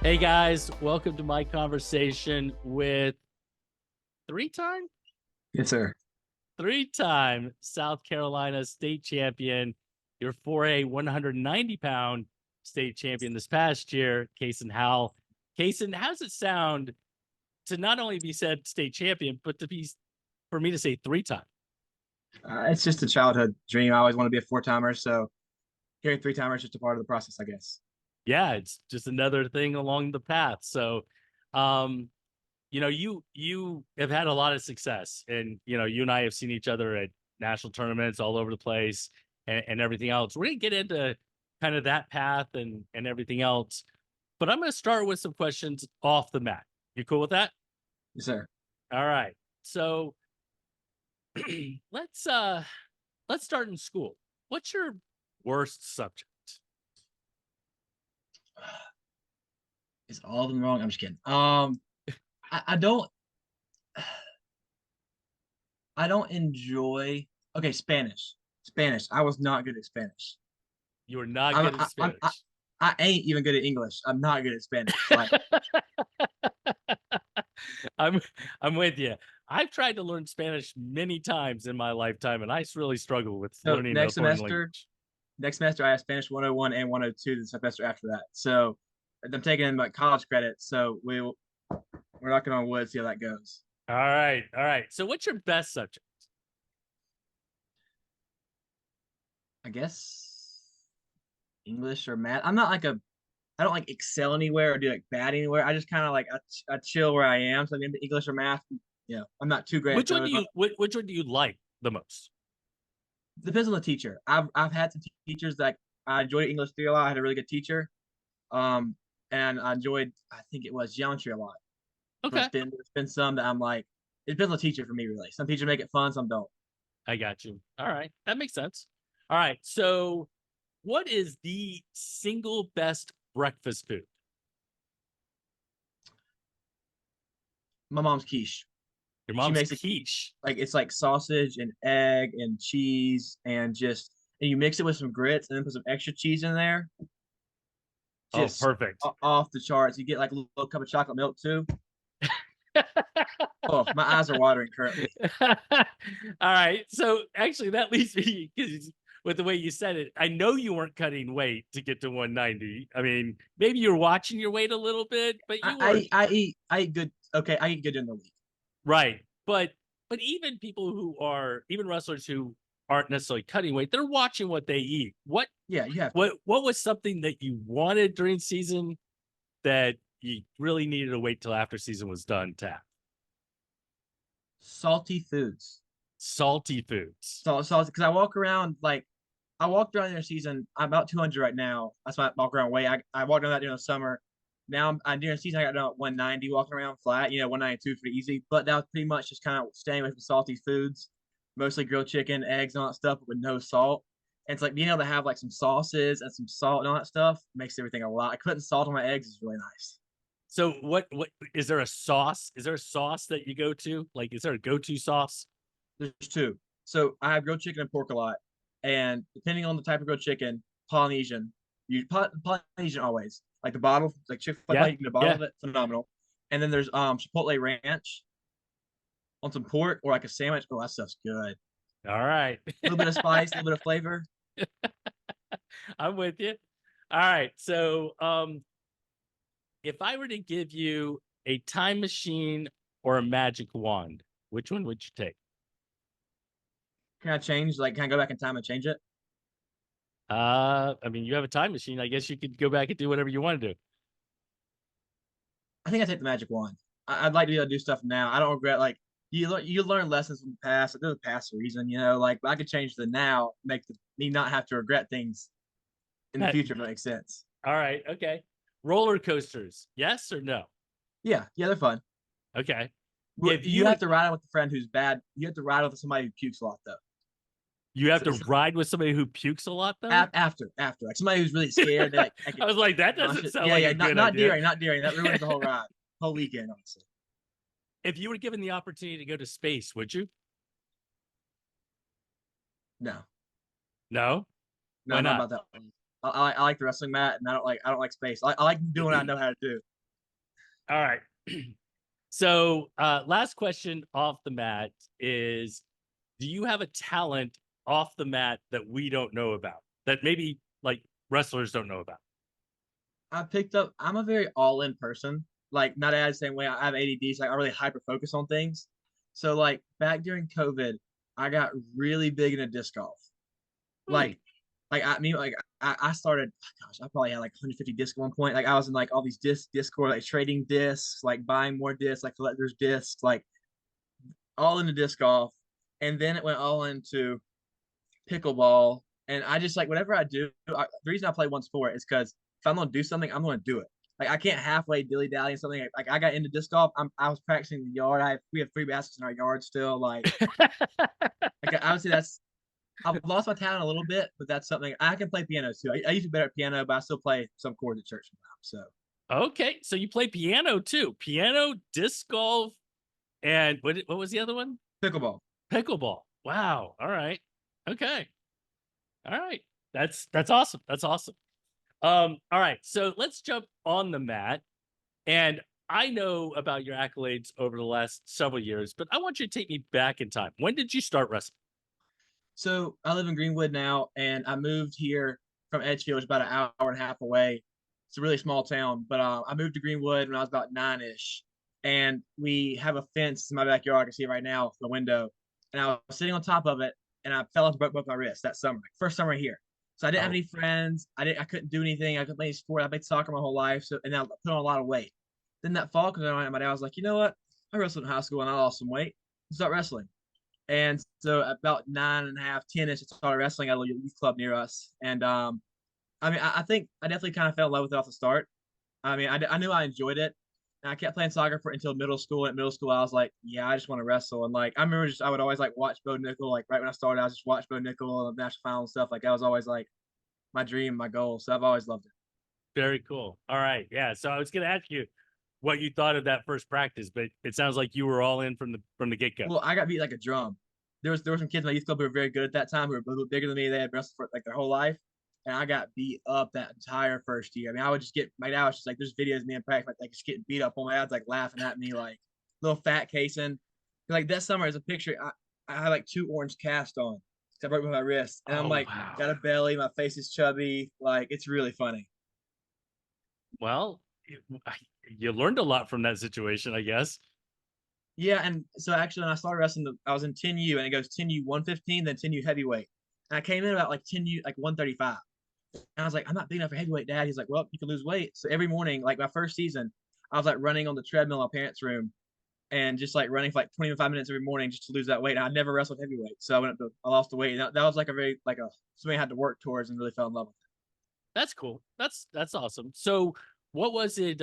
Hey guys, welcome to my conversation with three-time, Yes, sir. three-time South Carolina state champion, your 4A 190-pound state champion this past year, Cason Howle. Cason, how does it sound to not only be said state champion, but for me to say three-time? It's just a childhood dream. I always want to be a four-timer, so hearing three-timer is just a part of the process, I guess. Yeah, it's just another thing along the path. So, um, you have had a lot of success, and you and I have seen each other at national tournaments all over the place, and everything else. We're gonna get into kind of that path and everything else, but I'm gonna start with some questions off the mat. You cool with that? Yes, sir. All right. So let's uh let's start in school. What's your worst subject? Is all of them wrong? I'm just kidding. I don't enjoy. Okay, Spanish. Spanish. I was not good at Spanish. You are not I'm good at I'm Spanish. I ain't even good at English. I'm not good at Spanish. Like, I'm I'm with you. I've tried to learn Spanish many times in my lifetime, and I really struggle with so learning a foreign language. next semester I have Spanish 101 and 102 the semester after that. So I'm taking like college credits. So we're knocking on wood, see how that goes. All right, all right. So, what's your best subject? I guess English or math. I'm not like a I don't like excel anywhere or do like bad anywhere. I just kind of like I chill where I am. So I'm into English or math. I'm not too great at Which one those. do you which one do you like the most? Depends on the teacher. I've had some teachers that I enjoyed English 3 a lot. I had a really good teacher. Um, and I enjoyed I think it was geometry a lot. Okay, But then there's been some that I'm like it depends on the teacher for me really. Some teachers make it fun, some don't. I got you. All right, that makes sense. All right. So, what is the single best breakfast food? My mom's quiche. Your She mom's makes a quiche. like it's like sausage and egg and cheese and you mix it with some grits and then put some extra cheese in there. Oh, Just perfect. off the charts. You get like a little cup of chocolate milk too. Oh, my eyes are watering currently. All right. So actually, that leads me because with the way you said it, I know you weren't cutting weight to get to 190. I mean, maybe you're watching your weight a little bit, but you were I eat good. Okay, I eat good in the week. right. But even people even wrestlers who aren't necessarily cutting weight, they're watching what they eat. Yeah, you have to. What was something that you wanted during season that you really needed to wait till after season was done to have? Salty foods. Salty foods. Salt because I walked around in the season. I'm about 200 right now. That's my walk around weight. I walked around that during the summer. Now I'm during the season I got down 190 walking around flat. 192 pretty easy. But that was pretty much just kind of staying with the salty foods, mostly grilled chicken, eggs, and all that stuff, but with no salt. And it's like being able to have like some sauces and some salt and all that stuff makes everything a lot. Like putting salt on my eggs is really nice. So what is there a sauce? Is there a sauce that you go to? Like, is there a go-to sauce? There's two. So I have grilled chicken and pork a lot, and depending on the type of grilled chicken, Polynesian, Polynesian always like the bottle, like Chick-fil-A, Yeah, you can get a bottle yeah. of it, phenomenal. And then there's Chipotle ranch on some pork or like a sandwich. Oh, that stuff's good. A All right. little bit of spice, a little bit of flavor. I'm with you. All right. So if I were to give you a time machine or a magic wand, which one would you take? Can I change? Like, can I go back in time and change it? I mean, you have a time machine. I guess you could go back and do whatever you want to do. I think I take the magic wand. I'd like to be able to do stuff now. I don't regret like you learn lessons from the past. Like, there's a past reason, like I could change the now, me not have to regret things in the That, future if that makes sense. all right. Okay. Roller coasters. Yes or no? Yeah, they're fun. Okay. But If you you have to ride with a friend who's bad. You have to ride with somebody who pukes a lot though. you have So, to so ride with somebody who pukes a lot, though. after like somebody who's really scared. That I I could was like, that mosh doesn't it. sound Yeah, like yeah. a good Not idea. during, not during. That ruins the whole ride, whole weekend. Honestly, If you were given the opportunity to go to space, would you? no, No. no, Why I'm not not? about that one. I like the wrestling mat, and I don't like space. I like doing what I know how to do. All right. So, last question off the mat is, do you have a talent off the mat that we don't know about, that maybe like wrestlers don't know about? I picked up. I'm a very all in person. Like not as the same way I have ADD. So like I really hyper focus on things. So like back during COVID, I got really big into disc golf. Hmm. I started. Gosh, I probably had like 150 discs at one point. Like I was in like all these Discord, like trading discs, like buying more discs, like collectors discs, like all into disc golf. And then it went all into pickleball. And I just like whatever I do. The reason I play one sport is because if I'm gonna do something, I'm gonna do it. Like I can't halfway dilly dally and something. Like I got into disc golf. I was practicing the yard. We have 3 baskets in our yard still. Like I would say that's I've lost my talent a little bit, but that's something I can play piano too. I used to be better at piano, but I still play some chords at church sometimes. So Okay, so you play piano too. Piano, disc golf, and what was the other one? pickleball. Pickleball. Wow. All right. Okay. All right. That's awesome. That's awesome. All right. So let's jump on the mat. And I know about your accolades over the last several years, but I want you to take me back in time. When did you start wrestling? So I live in Greenwood now, and I moved here from Edgefield, which is about an hour and a half away. It's a really small town, but I moved to Greenwood when I was about 9-ish, and we have a fence in my backyard. I can see it right now from the window, and I was sitting on top of it, and I fell off and broke both my wrists that summer, first summer here. So I didn't have Oh, any friends. I couldn't do anything. I couldn't play any sport. I played soccer my whole life, so and I put on a lot of weight. Then that fall comes around, and my dad was like, you know what? I wrestled in high school and I lost some weight. Start wrestling. And so about 9.5, 10ish, I started wrestling at a youth club near us. And I mean, I think I definitely kind of fell in love with it off the start. I mean, I knew I enjoyed it. And I kept playing soccer for until middle school. And at middle school, I was like, yeah, I just want to wrestle. And like, I remember I would always like watch Bo Nickel. Like right when I started, I was just watch Bo Nickel and national final and stuff. Like that was always like my dream, my goal. So I've always loved it. very cool. All right. Yeah. So I was going to ask you what you thought of that first practice, but it sounds like you were all in from the get go. Well, I got beat like a drum. There were some kids in my youth club who were very good at that time, who were a little bigger than me. They had wrestled for like their whole life, and I got beat up that entire first year. I mean, I would just get my dad was just like, there's videos of me in practice, like just getting beat up on my dad's like laughing at me, like little fat Cason. Like that summer, as a picture, I had like 2 orange casts on. I broke my wrist, and I'm Oh like wow. got a belly, my face is chubby, like it's really funny. Well, you learned a lot from that situation, I guess. Yeah, and so actually, when I started wrestling, I was in 10U, and it goes 10U 115, then 10U heavyweight. And I came in about like 10U, like 135. And I was like, I'm not big enough for heavyweight, Dad. He's like, well, you can lose weight. So every morning, like my first season, I was like running on the treadmill in my parents' room and just like running for like 25 minutes every morning just to lose that weight. And I never wrestled heavyweight. So I lost the weight. And that was like a very, like a, something I had to work towards and really fell in love with it. That's cool. That's awesome. So what was it?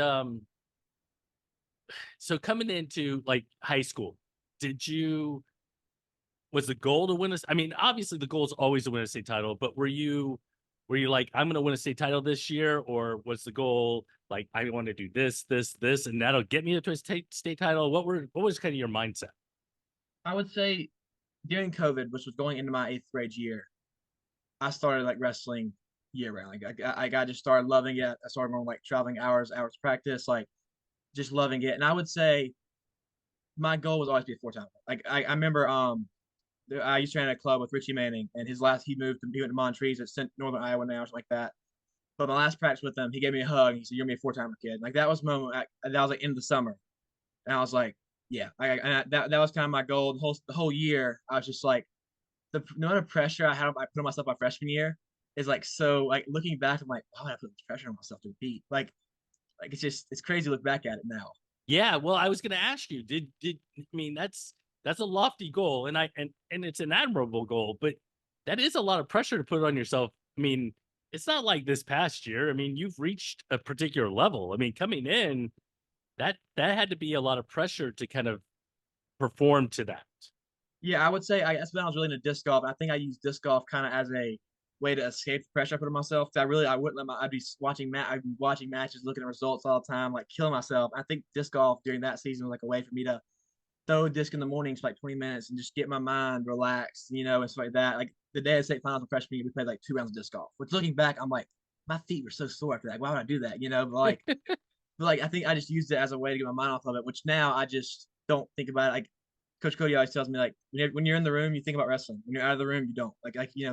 So coming into like high school, did you was the goal to win a? I mean, obviously the goal is always to win a state title, but were you like, I'm going to win a state title this year, or was the goal like I want to do this, and that'll get me to a state title? What was kind of your mindset? I would say during COVID, which was going into my 8th grade year, I started like wrestling year round. Like I got just started loving it. I started going like traveling hours practice, like just loving it. And I would say my goal was always to be a 4 time. Like I remember I used to train at a club with Richie Manning, and he went to Montrese at Northern Iowa now, or something like that. But my last practice with him, he gave me a hug. And he said, "You're gonna be a 4 timer, kid." Like that was the moment. That was like in the summer, and I was like, "Yeah." That was kind of my goal. The whole year, I was just like, the amount of pressure I put on myself my freshman year is like so. Like looking back, I'm like, why would I put this pressure on myself to beat? Like it's crazy to look back at it now. Yeah, well, I was going to ask you, did I mean that's a lofty goal, and and it's an admirable goal, but that is a lot of pressure to put on yourself. I mean, it's not like this past year. I mean, you've reached a particular level. I mean, coming in, that had to be a lot of pressure to kind of perform to that. Yeah, I would say that's when I was really into disc golf. I think I used disc golf kind of as a way to escape the pressure I put on myself. I wouldn't let my I'd be watching matches, looking at results all the time, like killing myself. I think disc golf during that season was like a way for me to throw a disc in the mornings for like 20 minutes and just get my mind relaxed, and stuff like that. Like the day of state finals of freshman year, we played like 2 rounds of disc golf. Which looking back, I'm like, my feet were so sore after that. Why would I do that? But like But like I think I just used it as a way to get my mind off of it, which now I just don't think about it. Like Coach Cody always tells me, like when you're in the room, you think about wrestling. When you're out of the room, you don't.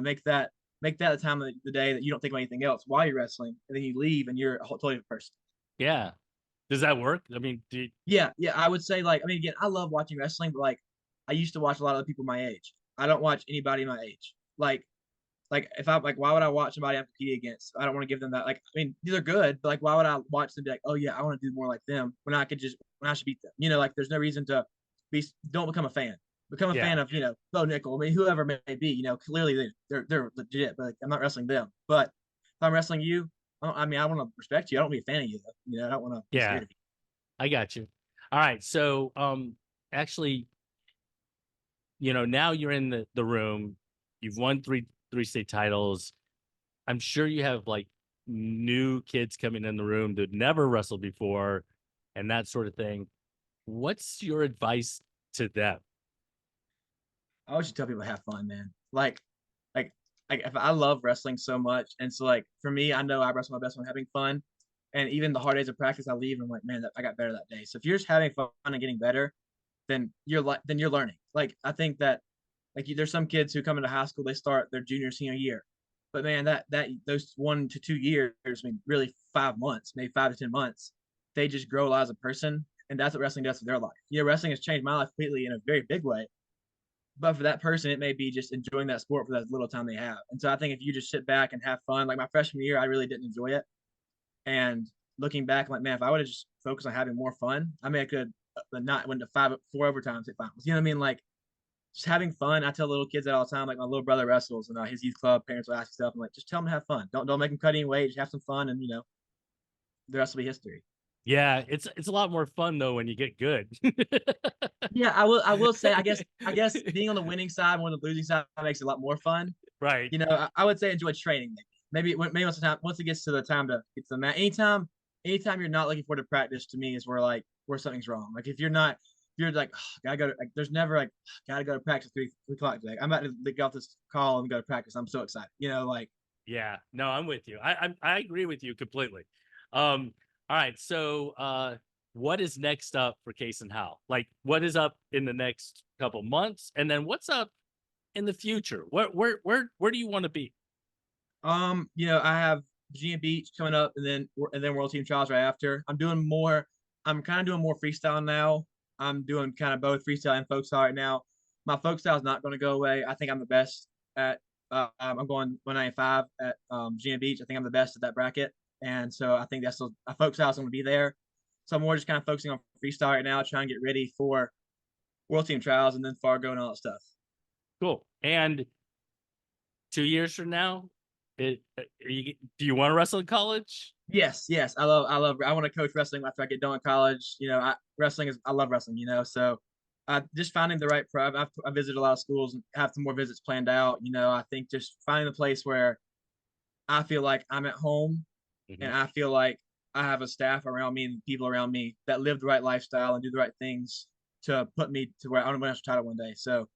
Make that the time of the day that you don't think about anything else while you're wrestling, and then you leave and you're a totally different person. Yeah. Does that work? I mean, Yeah, yeah. I would say like I mean again, I love watching wrestling, but like I used to watch a lot of the people my age. I don't watch anybody my age. Like if I like why would I watch somebody I'm competing against? I don't want to give them that. Like I mean, these are good, but like why would I watch them be like, oh yeah, I want to do more like them when I should beat them? Like there's no reason to be. Don't become a fan. Become a yeah. fan of Bo Nickel. I mean, whoever may be. Clearly they're legit, but like, I'm not wrestling them. But if I'm wrestling you, I mean, I want to respect you. I don't want to be a fan of you. Though. I don't want to be Yeah. scared of you. I got you. All right. So, actually, now you're in the room. You've won three state titles. I'm sure you have like new kids coming in the room that never wrestled before and that sort of thing. What's your advice to them? I always just tell people have fun, man. Like, if I love wrestling so much, and so like for me, I know I wrestle my best when I'm having fun, and even the hard days of practice, I leave and I'm like, man, I got better that day. So if you're just having fun and getting better, then you're learning. Like I think that there's some kids who come into high school, they start their junior senior year, but man, that those 1 to 2 years, I mean, really 5 months, maybe 5 to 10 months, they just grow a lot as a person, and that's what wrestling does for their life. Wrestling has changed my life completely in a very big way, but for that person, it may be just enjoying that sport for that little time they have. And so I think if you just sit back and have fun, like my freshman year, I really didn't enjoy it. And looking back, I'm like, man, if I would have just focused on having more fun, I mean, I could not went to 4 overtimes at finals. You know what I mean? Like just having fun. I tell little kids that all the time. Like my little brother wrestles and his youth club parents will ask stuff. I'm like, just tell them to have fun. Don't make them cut any weight. Just have some fun, and the rest will be history. Yeah, it's a lot more fun though when you get good. Yeah, I will say I guess being on the winning side more than the losing side makes it a lot more fun. Right. I would say enjoy training maybe once it gets to the time to get to the mat. Anytime you're not looking forward to practice, to me is where something's wrong. Like if you're like, oh, gotta go to, like there's never like gotta go to practice 3 o'clock today. I'm about to get off this call and go to practice. I'm so excited. Like Yeah. No, I'm with you. I agree with you completely. All right. So what is next up for Cason Howle? Like what is up in the next couple months? And then what's up in the future? Where do you want to be? I have Virginia Beach coming up, and then World Team Trials right after. I'm kind of doing more freestyle now. I'm doing kind of both freestyle and folk style right now. My folk style is not going to go away. I think I'm the best at. I'm going 195 at Virginia Beach. I think I'm the best at that bracket, and so I think that's still a folk style is going to be there. So I'm more just kind of focusing on freestyle right now, trying to get ready for World Team Trials and then Fargo and all that stuff. Cool. And 2 years from now, do you want to wrestle in college? Yes, yes. I want to coach wrestling after I get done in college. I love wrestling, so just finding the right pro. I visited a lot of schools and have some more visits planned out. I think just finding a place where I feel like I'm at home, Mm-hmm. and I feel like I have a staff around me and people around me that live the right lifestyle and do the right things to put me to where I want to win a national title one day. So,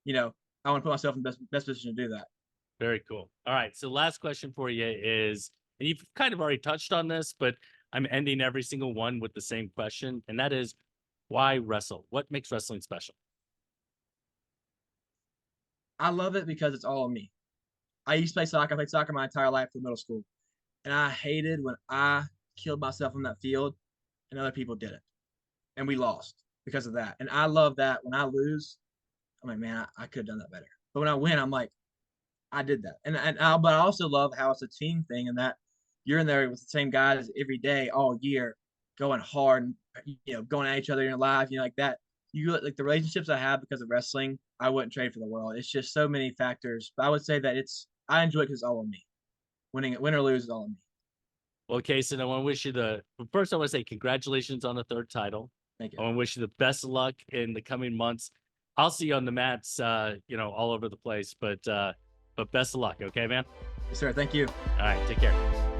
I want to put myself in the best position to do that. Very cool. All right. So last question for you is, and you've kind of already touched on this, but I'm ending every single one with the same question, and that is, why wrestle? What makes wrestling special? I love it because it's all on me. I used to play soccer. I played soccer my entire life through middle school. And I hated when I killed myself on that field and other people did it. And we lost because of that. And I love that when I lose, I'm like, man, I could have done that better. But when I win, I'm like, I did that. But I also love how it's a team thing and that you're in there with the same guys every day, all year, going hard and, going at each other in your life, like that. You like the relationships I have because of wrestling, I wouldn't trade for the world. It's just so many factors. But I would say that I enjoy it because it's all on me. Win or lose is all on me. Well, Kason, I want to wish you first, I want to say congratulations on the third title. Thank you. I want to wish you the best of luck in the coming months. I'll see you on the mats, all over the place, but best of luck. Okay, man. Yes, sir. Thank you. All right. Take care.